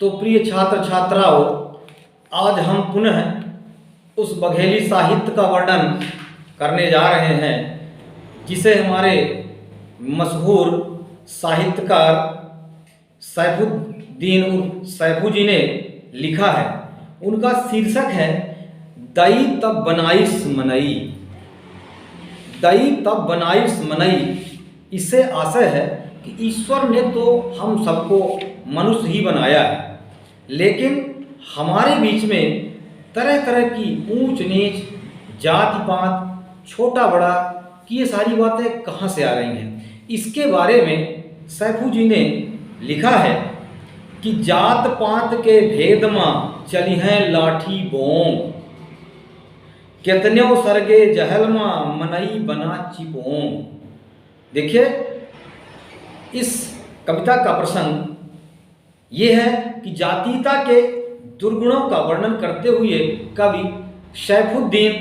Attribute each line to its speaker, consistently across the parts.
Speaker 1: तो प्रिय छात्र छात्राओं, आज हम पुनः उस बघेली साहित्य का वर्णन करने जा रहे हैं जिसे हमारे मशहूर साहित्यकार सैफुद्दीन उर्फ सैफू जी ने लिखा है। उनका शीर्षक है दई तब बनाइस मनई। दई तब बनाइस मनई। इससे आशय है कि ईश्वर ने तो हम सबको मनुष्य ही बनाया है, लेकिन हमारे बीच में तरह तरह की ऊंच नीच, जाति पात, छोटा बड़ा की ये सारी बातें कहाँ से आ रही हैं। इसके बारे में सैफू जी ने लिखा है कि जात पात के भेद में चली हैं लाठी बोंग, कितन्यों सरगे जहलमा मनई बना चिपोंग। देखिए, इस कविता का प्रसंग ये है कि जातीयता के दुर्गुणों का वर्णन करते हुए कवि सैफुद्दीन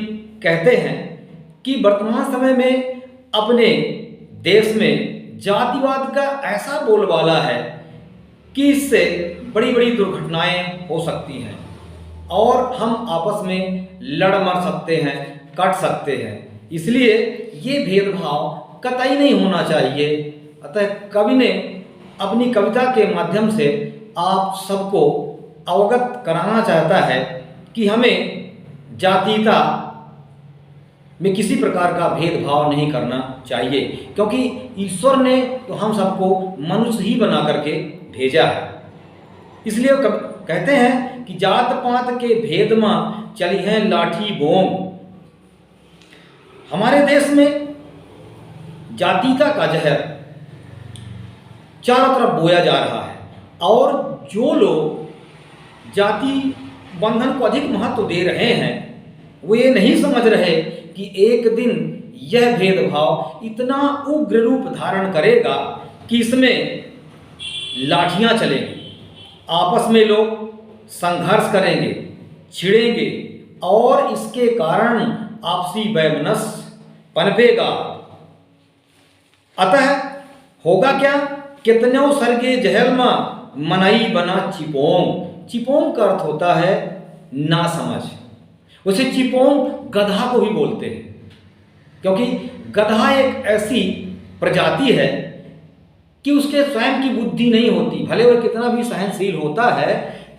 Speaker 1: कहते हैं कि वर्तमान समय में अपने देश में जातिवाद का ऐसा बोलबाला है कि इससे बड़ी बड़ी दुर्घटनाएं हो सकती हैं और हम आपस में लड़ मर सकते हैं, कट सकते हैं। इसलिए ये भेदभाव कतई नहीं होना चाहिए। अतः कवि ने अपनी कविता के माध्यम से आप सबको अवगत कराना चाहता है कि हमें जातीयता में किसी प्रकार का भेदभाव नहीं करना चाहिए, क्योंकि ईश्वर ने तो हम सबको मनुष्य ही बना करके भेजा है। इसलिए कहते हैं कि जात पात के भेद में चली हैं लाठी बोंग। हमारे देश में जातीयता का जहर चारों तरफ बोया जा रहा है और जो लोग जाति बंधन को अधिक महत्व दे रहे हैं वो ये नहीं समझ रहे कि एक दिन यह भेदभाव इतना उग्र रूप धारण करेगा कि इसमें लाठियां चलेंगी, आपस में लोग संघर्ष करेंगे, छिड़ेंगे और इसके कारण आपसी वैमनस्य पनपेगा। अतः होगा क्या, कितनों सरगे जहलमा मनई बना चिपोंग। चिपोंग का अर्थ होता है ना समझ। उसे चिपोंग गधा को भी बोलते हैं, क्योंकि गधा एक ऐसी प्रजाति है कि उसके स्वयं की बुद्धि नहीं होती, भले वह कितना भी सहनशील होता है,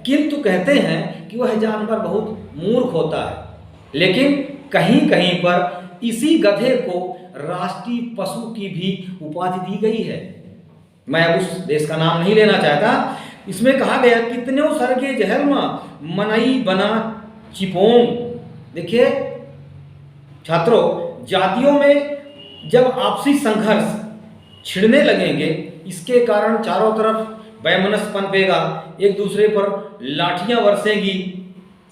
Speaker 1: किंतु कहते हैं कि वह जानवर बहुत मूर्ख होता है। लेकिन कहीं कहीं पर इसी गधे को राष्ट्रीय पशु की भी उपाधि दी गई है। मैं अब उस देश का नाम नहीं लेना चाहता। इसमें कहा गया कितने सरगे जहलमा मनई बना चिपोंग। देखिए छात्रों, जातियों में जब आपसी संघर्ष छिड़ने लगेंगे, इसके कारण चारों तरफ वैमनस्य पनपेगा, एक दूसरे पर लाठियां बरसेंगी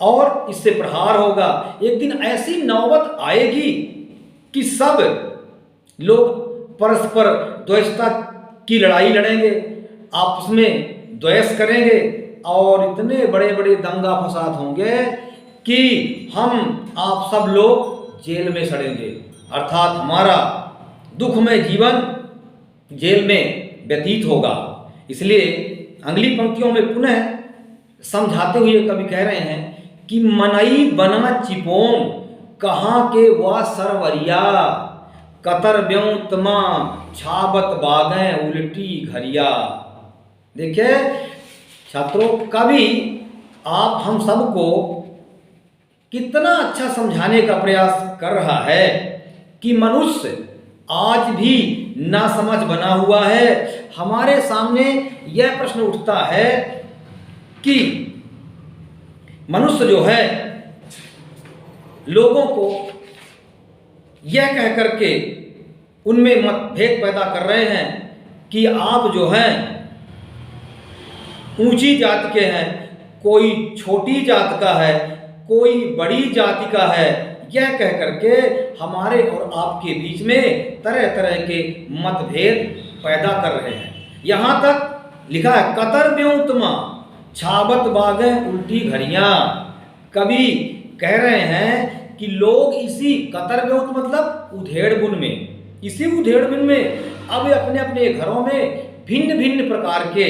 Speaker 1: और इससे प्रहार होगा। एक दिन ऐसी नौबत आएगी कि सब लोग परस्पर द्वेषता की लड़ाई लड़ेंगे, आपस में द्वेष करेंगे और इतने बड़े बड़े दंगा फसाद होंगे कि हम आप सब लोग जेल में सड़ेंगे, अर्थात हमारा दुखमय जीवन जेल में व्यतीत होगा। इसलिए अगली पंक्तियों में पुनः समझाते हुए कवि कह रहे हैं कि मनई बना चिपोंग, कहाँ के वा सरवरिया, कतर ब्यों तमा छाबत बागें उल्टी घरिया। देखिए छात्रों, कवि आप हम सबको कितना अच्छा समझाने का प्रयास कर रहा है कि मनुष्य आज भी नासमझ बना हुआ है। हमारे सामने यह प्रश्न उठता है कि मनुष्य जो है लोगों को यह कह करके उनमें मतभेद पैदा कर रहे हैं कि आप जो हैं ऊंची जाति के हैं, कोई छोटी जाति का है, कोई बड़ी जाति का है, यह कह करके हमारे और आपके बीच में तरह तरह के मतभेद पैदा कर रहे हैं। यहाँ तक लिखा है कतर ब्योतमा छाबत बागे उल्टी घड़ियाँ। कवि कह रहे हैं कि लोग इसी कतर ब्योत मतलब उधेड़ बुन में, इसी उधेड़ बुन में अब अपने अपने घरों में भिन्न भिन्न प्रकार के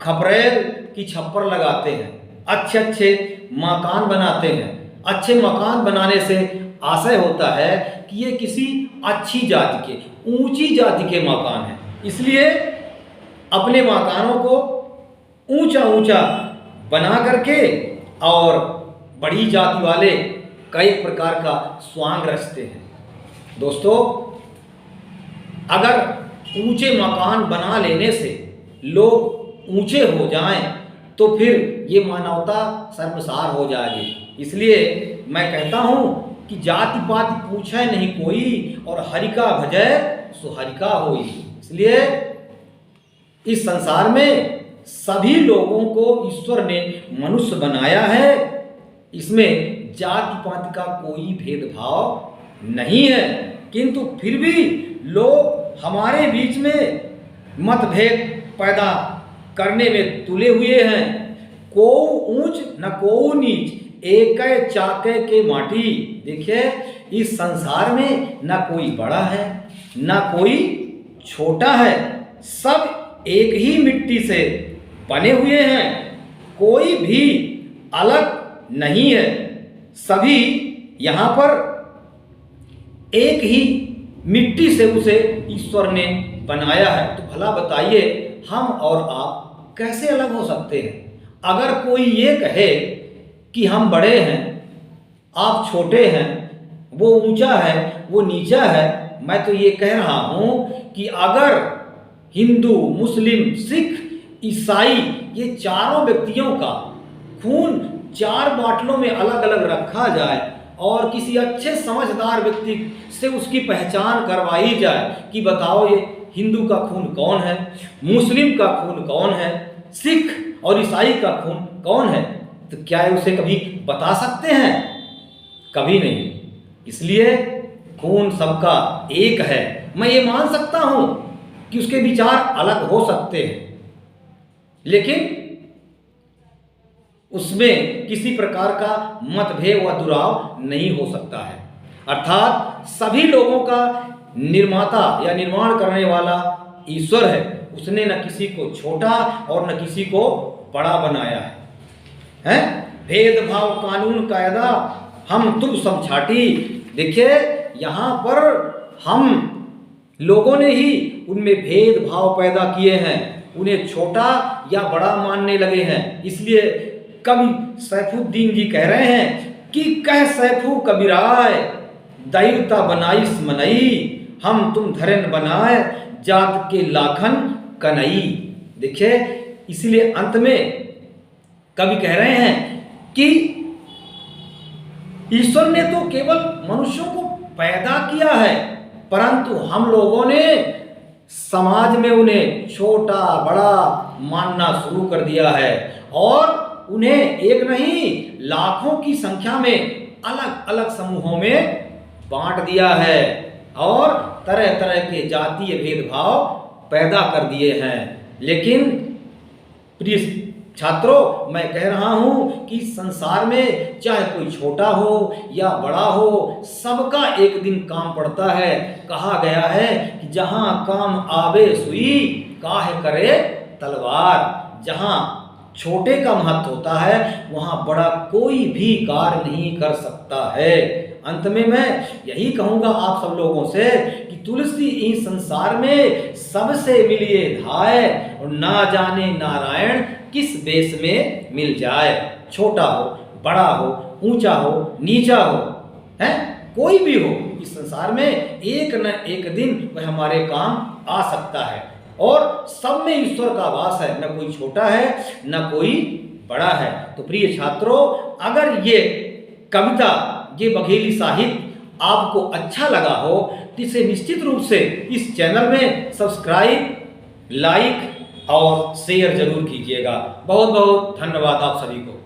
Speaker 1: खपरेल की छप्पर लगाते हैं, अच्छे अच्छे मकान बनाते हैं। अच्छे मकान बनाने से आशय होता है कि ये किसी अच्छी जाति के, ऊंची जाति के मकान हैं, इसलिए अपने मकानों को ऊंचा ऊंचा बना करके और बड़ी जाति वाले कई प्रकार का स्वांग रचते हैं। दोस्तों, अगर ऊंचे मकान बना लेने से लोग ऊंचे हो जाएं तो फिर ये मानवता शर्मसार हो जाएगी। इसलिए मैं कहता हूं कि जाति पाति पूछे नहीं कोई और हरि का भजै सो हरि का होई। इसलिए इस संसार में सभी लोगों को ईश्वर ने मनुष्य बनाया है, इसमें जाति पाति का कोई भेदभाव नहीं है, किंतु फिर भी लोग हमारे बीच में मतभेद पैदा करने में तुले हुए हैं। को ऊंच न को नीच, एक चाके के माटी। देखिए, इस संसार में न कोई बड़ा है न कोई छोटा है, सब एक ही मिट्टी से बने हुए हैं, कोई भी अलग नहीं है, सभी यहाँ पर एक ही मिट्टी से उसे ईश्वर ने बनाया है। तो भला बताइए, हम और आप कैसे अलग हो सकते हैं? अगर कोई ये कहे कि हम बड़े हैं, आप छोटे हैं, वो ऊंचा है, वो नीचा है, मैं तो ये कह रहा हूं कि अगर हिंदू, मुस्लिम, सिख, ईसाई ये चारों व्यक्तियों का खून 4 बाटलों में अलग अलग रखा जाए और किसी अच्छे समझदार व्यक्ति से उसकी पहचान करवाई जाए कि बताओ ये हिंदू का खून कौन है, मुस्लिम का खून कौन है, सिख और ईसाई का खून कौन है, तो क्या उसे कभी बता सकते हैं? कभी नहीं। इसलिए खून सबका एक है। मैं ये मान सकता हूं कि उसके विचार अलग हो सकते हैं, लेकिन उसमें किसी प्रकार का मतभेद व दुराव नहीं हो सकता है। अर्थात सभी लोगों का निर्माता या निर्माण करने वाला ईश्वर है। उसने न किसी को छोटा और न किसी को बड़ा बनाया है। भेदभाव कानून कायदा हम तुम सब छाटी। देखिए, यहाँ पर हम लोगों ने ही उनमें भेदभाव पैदा किए हैं, उन्हें छोटा या बड़ा मानने लगे हैं। इसलिए कवि सैफुद्दीन जी कह रहे हैं कि कह सैफू कबीराय दैवता बनाईस मनई, हम तुम धरन बनाए जात के लाखन कनई। देखिए, इसलिए अंत में कवि कह रहे हैं कि ईश्वर ने तो केवल मनुष्यों को पैदा किया है, परंतु हम लोगों ने समाज में उन्हें छोटा बड़ा मानना शुरू कर दिया है और उन्हें एक नहीं लाखों की संख्या में अलग अलग समूहों में बांट दिया है और तरह तरह के जातीय भेदभाव पैदा कर दिए हैं। लेकिन प्रिय छात्रों, मैं कह रहा हूं कि संसार में चाहे कोई छोटा हो या बड़ा हो, सबका एक दिन काम पड़ता है। कहा गया है कि जहां काम आवे सुई काहे करे तलवार। जहां छोटे का महत्व होता है वहां बड़ा कोई भी कार्य नहीं कर सकता है। अंत में मैं यही कहूंगा आप सब लोगों से कि तुलसी इस संसार में सबसे मिलिए धाय और ना जाने नारायण किस बेस में मिल जाए। छोटा हो, बड़ा हो, ऊंचा हो, नीचा हो, है कोई भी हो, इस संसार में एक न एक दिन वह हमारे काम आ सकता है और सब में ईश्वर का वास है। न कोई छोटा है न कोई बड़ा है। तो प्रिय छात्रों, अगर ये कविता, ये बघेली साहित्य आपको अच्छा लगा हो तो इसे निश्चित रूप से इस चैनल में सब्सक्राइब, लाइक और शेयर जरूर कीजिएगा। बहुत बहुत धन्यवाद आप सभी को।